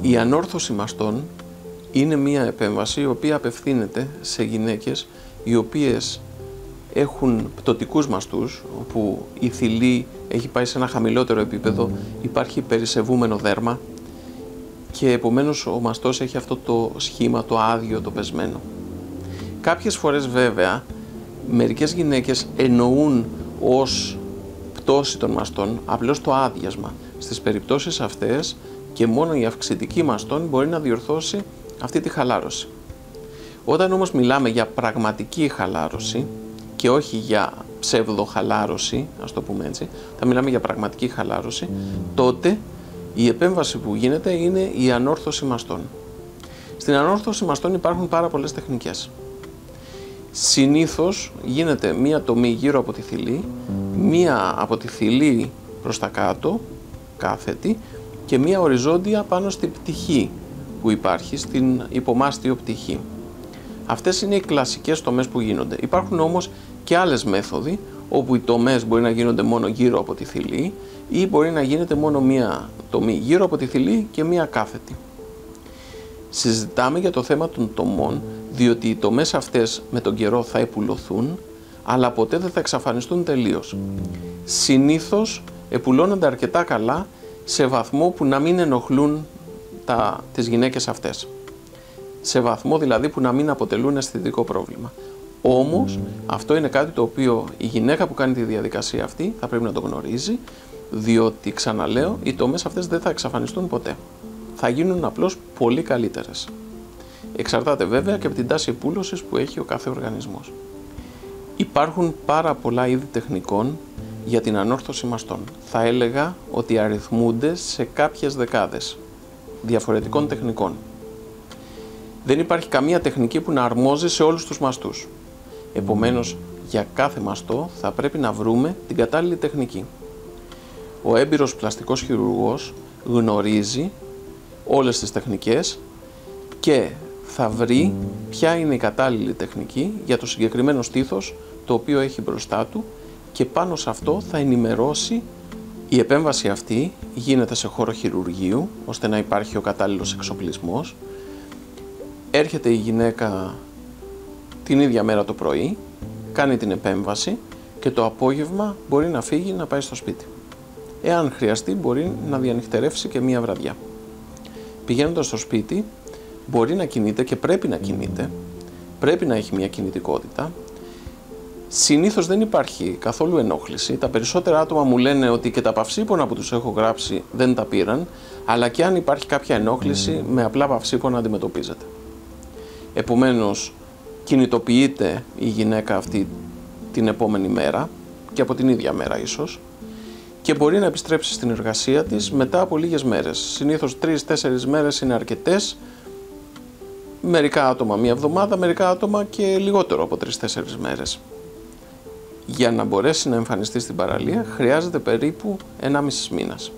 Η ανόρθωση μαστών είναι μία επέμβαση η οποία απευθύνεται σε γυναίκες οι οποίες έχουν πτωτικούς μαστούς, όπου η θηλή έχει πάει σε ένα χαμηλότερο επίπεδο, υπάρχει περισσευούμενο δέρμα και επομένως ο μαστός έχει αυτό το σχήμα, το άδειο, το πεσμένο. Κάποιες φορές βέβαια, μερικές γυναίκες εννοούν ως πτώση των μαστών απλώς το άδειασμα. Στις περιπτώσεις αυτές και μόνο η αυξητική μαστών μπορεί να διορθώσει αυτή τη χαλάρωση. Όταν όμως μιλάμε για πραγματική χαλάρωση και όχι για ψευδοχαλάρωση, ας το πούμε έτσι, θα μιλάμε για πραγματική χαλάρωση, τότε η επέμβαση που γίνεται είναι η ανόρθωση μαστών. Στην ανόρθωση μαστών υπάρχουν πάρα πολλές τεχνικές. Συνήθως γίνεται μία τομή γύρω από τη θηλή, μία από τη θηλή προς τα κάτω, κάθετη, και μία οριζόντια πάνω στην πτυχή που υπάρχει, στην υπομάστιο πτυχή. Αυτές είναι οι κλασικές τομές που γίνονται. Υπάρχουν όμως και άλλες μέθοδοι, όπου οι τομές μπορεί να γίνονται μόνο γύρω από τη θηλή ή μπορεί να γίνεται μόνο μία τομή γύρω από τη θηλή και μία κάθετη. Συζητάμε για το θέμα των τομών, διότι οι τομές αυτές με τον καιρό θα επουλωθούν, αλλά ποτέ δεν θα εξαφανιστούν τελείως. Συνήθως επουλώνονται αρκετά καλά σε βαθμό που να μην ενοχλούν τις γυναίκες αυτές. Σε βαθμό δηλαδή που να μην αποτελούν αισθητικό πρόβλημα. Όμως αυτό είναι κάτι το οποίο η γυναίκα που κάνει τη διαδικασία αυτή θα πρέπει να το γνωρίζει, διότι ξαναλέω οι τομές αυτές δεν θα εξαφανιστούν ποτέ. Θα γίνουν απλώς πολύ καλύτερες. Εξαρτάται βέβαια και από την τάση επούλωσης που έχει ο κάθε οργανισμός. Υπάρχουν πάρα πολλά είδη τεχνικών για την ανόρθωση μαστών. Θα έλεγα ότι αριθμούνται σε κάποιες δεκάδες διαφορετικών τεχνικών. Δεν υπάρχει καμία τεχνική που να αρμόζει σε όλους τους μαστούς. Επομένως, για κάθε μαστό θα πρέπει να βρούμε την κατάλληλη τεχνική. Ο έμπειρος πλαστικός χειρουργός γνωρίζει όλες τις τεχνικές και θα βρει ποια είναι η κατάλληλη τεχνική για το συγκεκριμένο στήθος το οποίο έχει μπροστά του και πάνω σε αυτό θα ενημερώσει. Η επέμβαση αυτή γίνεται σε χώρο χειρουργείου, ώστε να υπάρχει ο κατάλληλος εξοπλισμός. Έρχεται η γυναίκα την ίδια μέρα το πρωί, κάνει την επέμβαση και το απόγευμα μπορεί να φύγει να πάει στο σπίτι. Εάν χρειαστεί μπορεί να διανυχτερεύσει και μία βραδιά. Πηγαίνοντας στο σπίτι μπορεί να κινείται και πρέπει να κινείται, πρέπει να έχει μία κινητικότητα. Συνήθως δεν υπάρχει καθόλου ενόχληση. Τα περισσότερα άτομα μου λένε ότι και τα παυσίπονα που τους έχω γράψει δεν τα πήραν, αλλά και αν υπάρχει κάποια ενόχληση, με απλά παυσίπονα αντιμετωπίζεται. Επομένως, κινητοποιείται η γυναίκα αυτή την επόμενη μέρα και από την ίδια μέρα ίσως και μπορεί να επιστρέψει στην εργασία της μετά από λίγες μέρες. Συνήθως 3-4 μέρες είναι αρκετές. Μερικά άτομα μία εβδομάδα, μερικά άτομα και λιγότερο από 3-4 μέρες. Για να μπορέσει να εμφανιστεί στην παραλία χρειάζεται περίπου 1,5 μήνας.